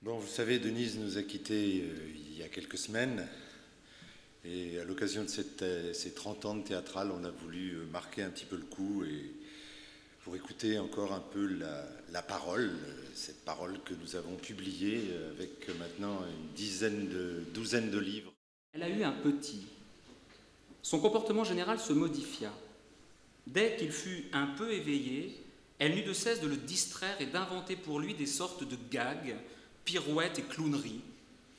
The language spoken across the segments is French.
Bon, vous savez, Denise nous a quittés il y a quelques semaines. Et à l'occasion de ces 30 ans de théâtral, on a voulu marquer un petit peu le coup et pour écouter encore un peu la parole, cette parole que nous avons publiée avec maintenant une douzaine de livres. Elle a eu un petit. Son comportement général se modifia. Dès qu'il fut un peu éveillé, elle n'eut de cesse de le distraire et d'inventer pour lui des sortes de gags, pirouettes et clowneries,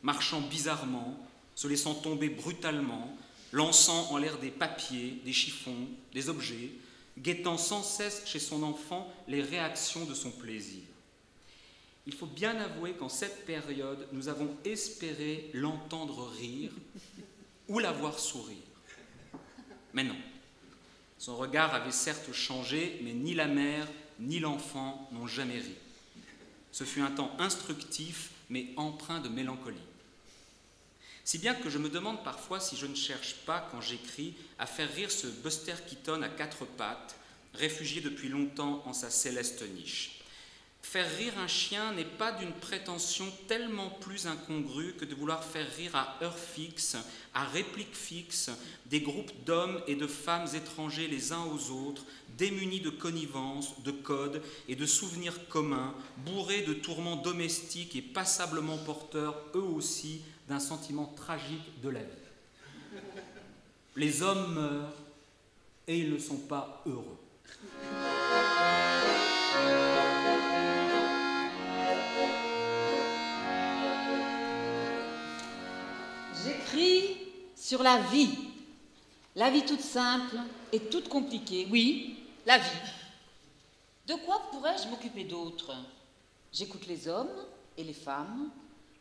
marchant bizarrement, se laissant tomber brutalement, lançant en l'air des papiers, des chiffons, des objets, guettant sans cesse chez son enfant les réactions de son plaisir. Il faut bien avouer qu'en cette période, nous avons espéré l'entendre rire ou la voir sourire. Mais non. Son regard avait certes changé, mais ni la mère ni l'enfant n'ont jamais ri. Ce fut un temps instructif, mais empreint de mélancolie. Si bien que je me demande parfois si je ne cherche pas, quand j'écris, à faire rire ce Buster Keaton à quatre pattes, réfugié depuis longtemps en sa céleste niche. Faire rire un chien n'est pas d'une prétention tellement plus incongrue que de vouloir faire rire à heure fixe, à réplique fixe, des groupes d'hommes et de femmes étrangers les uns aux autres, démunis de connivence, de codes et de souvenirs communs, bourrés de tourments domestiques et passablement porteurs, eux aussi, d'un sentiment tragique de la vie. Les hommes meurent et ils ne sont pas heureux. J'écris sur la vie toute simple et toute compliquée, oui, la vie. De quoi pourrais-je m'occuper d'autre? J'écoute les hommes et les femmes,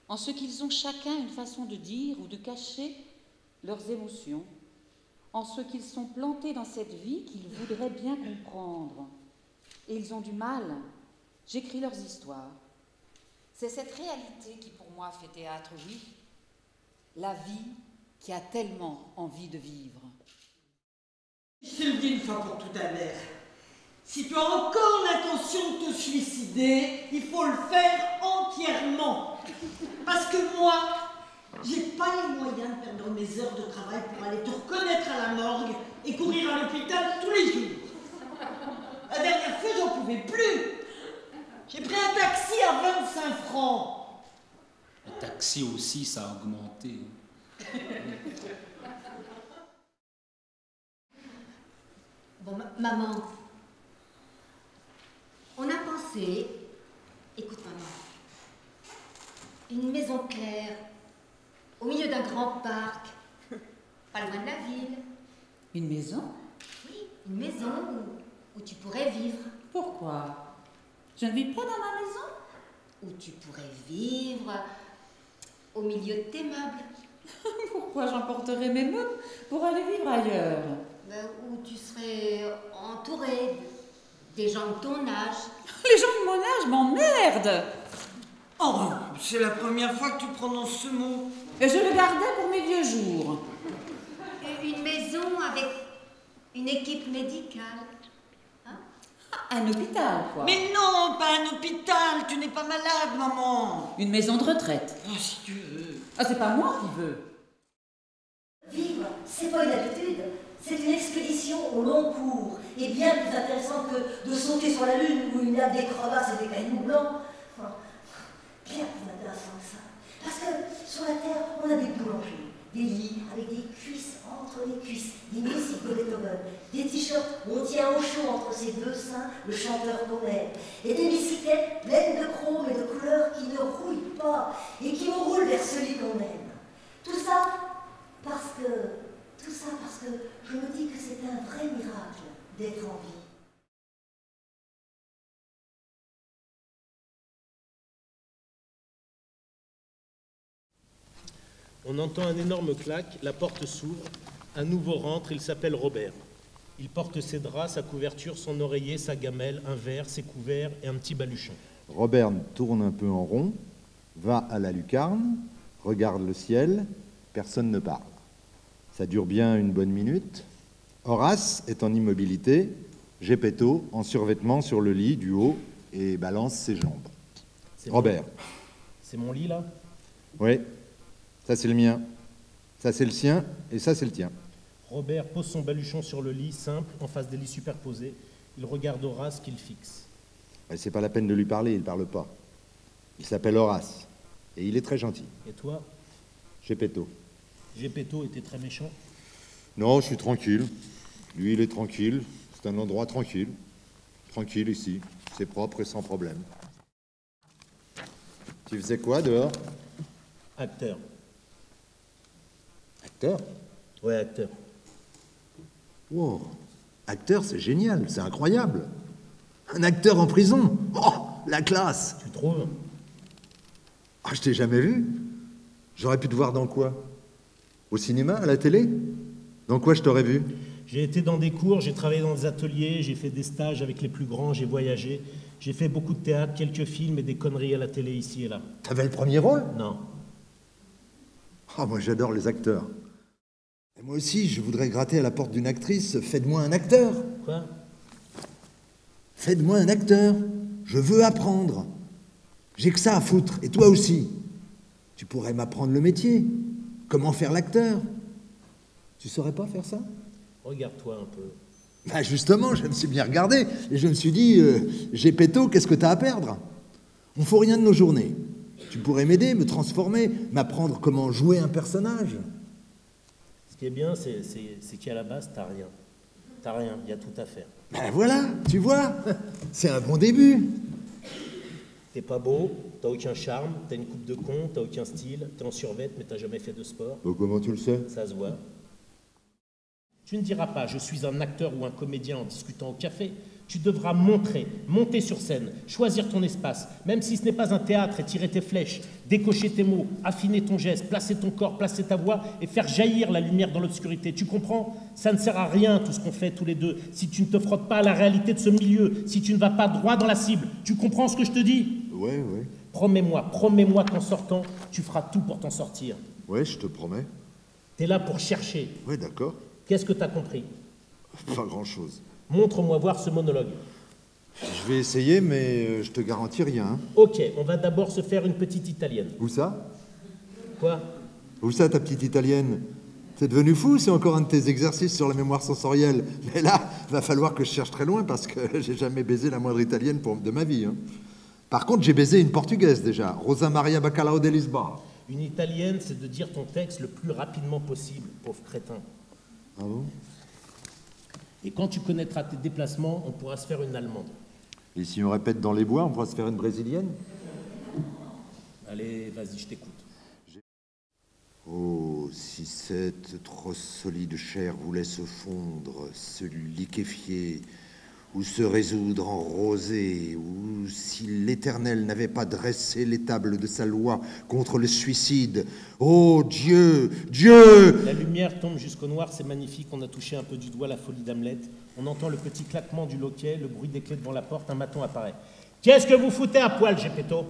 en ce qu'ils ont chacun une façon de dire ou de cacher leurs émotions, en ce qu'ils sont plantés dans cette vie qu'ils voudraient bien comprendre. Et ils ont du mal. J'écris leurs histoires. C'est cette réalité qui pour moi fait théâtre, oui. La vie qui a tellement envie de vivre. Je te le dis une fois pour tout à l'heure. Si tu as encore l'intention de te suicider, il faut le faire entièrement. Parce que moi, j'ai pas les moyens de perdre mes heures de travail pour aller te reconnaître à la morgue et courir à l'hôpital tous les jours. La dernière fois, j'en pouvais plus. J'ai pris un taxi à 25 francs. Le taxi aussi, ça a augmenté. Bon, maman, on a pensé, écoute maman, une maison claire, au milieu d'un grand parc, pas loin de la ville. Une maison? Oui, une maison où tu pourrais vivre. Pourquoi? Je ne vis pas dans ma maison? Où tu pourrais vivre au milieu de tes meubles. Pourquoi j'emporterais mes meubles pour aller vivre ailleurs? Où tu serais entourée des gens de ton âge. Les gens de mon âge m'emmerdent. Oh, c'est la première fois que tu prononces ce mot. Et je le gardais pour mes vieux jours. Une maison avec une équipe médicale. Un hôpital, quoi. Mais non, pas un hôpital, tu n'es pas malade, maman. Une maison de retraite. Oh, si tu veux. Ah, c'est pas moi qui veux. Vivre, c'est pas une habitude, c'est une expédition au long cours, et bien plus intéressant que de sauter sur la lune où il y a des crevasses et des cailloux blancs. Bien plus intéressant que ça. Parce que sur la Terre, on a des boulangeries, des lits avec des cuisses entre les cuisses, des musiques de Beethoven, des t-shirts où on tient au chaud entre ses deux seins le chanteur qu'on aime, et des bicyclettes pleines de chrome et de couleurs qui ne rouillent pas et qui nous roulent vers celui qu'on aime. Tout ça parce que je me dis que c'est un vrai miracle d'être en vie. On entend un énorme claque, la porte s'ouvre, un nouveau rentre, il s'appelle Robert. Il porte ses draps, sa couverture, son oreiller, sa gamelle, un verre, ses couverts et un petit baluchon. Robert tourne un peu en rond, va à la lucarne, regarde le ciel, personne ne parle. Ça dure bien une bonne minute. Horace est en immobilité, Geppetto en survêtement sur le lit du haut et balance ses jambes. Robert. C'est mon lit, là? Oui, ça c'est le mien. Ça c'est le sien, et ça c'est le tien. Robert pose son baluchon sur le lit, simple, en face des lits superposés. Il regarde Horace qu'il fixe. C'est pas la peine de lui parler, il parle pas. Il s'appelle Horace, et il est très gentil. Et toi? Geppetto. Geppetto était très méchant? Non, je suis tranquille. Lui, il est tranquille. C'est un endroit tranquille. Tranquille ici. C'est propre et sans problème. Tu faisais quoi dehors? Acteur. Acteur? Ouais, acteur. Wow. Acteur, c'est génial, c'est incroyable. Un acteur en prison. Oh, la classe. Tu trouves? Ah, je t'ai jamais vu. J'aurais pu te voir dans quoi? Au cinéma, à la télé? Dans quoi je t'aurais vu? J'ai été dans des cours, j'ai travaillé dans des ateliers, j'ai fait des stages avec les plus grands, j'ai voyagé. J'ai fait beaucoup de théâtre, quelques films et des conneries à la télé ici et là. T'avais le premier rôle? Non. Ah, moi j'adore les acteurs. Et moi aussi, je voudrais gratter à la porte d'une actrice. Faites-moi un acteur. Quoi? Faites-moi un acteur. Je veux apprendre. J'ai que ça à foutre, et toi aussi. Tu pourrais m'apprendre le métier. Comment faire l'acteur? Tu saurais pas faire ça? Regarde-toi un peu. Bah justement, je me suis bien regardé, et je me suis dit, Geppetto, qu'est-ce que t'as à perdre? On faut rien de nos journées. Tu pourrais m'aider, me transformer, m'apprendre comment jouer un personnage. Ce qui est bien, c'est qu'à la base, t'as rien. T'as rien, il y a tout à faire. Ben voilà, tu vois, c'est un bon début. T'es pas beau, t'as aucun charme, t'as une coupe de con, t'as aucun style, t'es en survêt, mais t'as jamais fait de sport. Comment tu le sais? Ça se voit. Tu ne diras pas « je suis un acteur ou un comédien en discutant au café ». Tu devras monter sur scène, choisir ton espace, même si ce n'est pas un théâtre, et tirer tes flèches, décocher tes mots, affiner ton geste, placer ton corps, placer ta voix et faire jaillir la lumière dans l'obscurité. Tu comprends? Ça ne sert à rien tout ce qu'on fait tous les deux si tu ne te frottes pas à la réalité de ce milieu, si tu ne vas pas droit dans la cible. Tu comprends ce que je te dis? Ouais. Promets-moi qu'en sortant, tu feras tout pour t'en sortir. Ouais, je te promets. T'es là pour chercher. Ouais, d'accord. Qu'est-ce que t'as compris? Pas grand-chose. Montre-moi voir ce monologue. Je vais essayer, mais je te garantis rien. Hein. Ok, on va d'abord se faire une petite italienne. Où ça? Quoi? Où ça, ta petite italienne? T'es devenu fou, c'est encore un de tes exercices sur la mémoire sensorielle. Mais là, va falloir que je cherche très loin parce que j'ai jamais baisé la moindre italienne de ma vie. Hein. Par contre, j'ai baisé une portugaise déjà, Rosa Maria Bacalhau de Lisboa. Une italienne, c'est de dire ton texte le plus rapidement possible, pauvre crétin. Ah bon? Et quand tu connaîtras tes déplacements, on pourra se faire une allemande. Et si on répète dans les bois, on pourra se faire une brésilienne? Allez, vas-y, je t'écoute. Oh, si cette trop solide chair voulait se fondre, se liquéfier, ou se résoudre en rosée, ou si l'Éternel n'avait pas dressé l'étable de sa loi contre le suicide. Oh Dieu, Dieu! La lumière tombe jusqu'au noir, c'est magnifique. On a touché un peu du doigt la folie d'Hamlet. On entend le petit claquement du loquet, le bruit des clés devant la porte, un maton apparaît. Qu'est-ce que vous foutez à poil, Geppetto?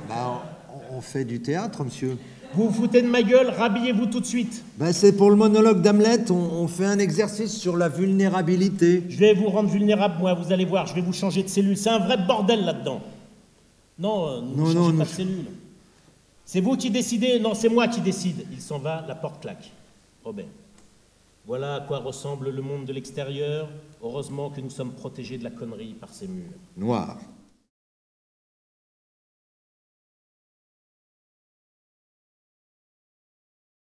Bah, on fait du théâtre, monsieur. Vous vous foutez de ma gueule, rhabillez-vous tout de suite. Ben, c'est pour le monologue d'Hamlet, on fait un exercice sur la vulnérabilité. Je vais vous rendre vulnérable, moi, vous allez voir, je vais vous changer de cellule. C'est un vrai bordel là-dedans. Non, ne changez pas de cellule. C'est vous qui décidez, non, c'est moi qui décide. Il s'en va, la porte claque. Robert. Voilà à quoi ressemble le monde de l'extérieur. Heureusement que nous sommes protégés de la connerie par ces murs. Noir.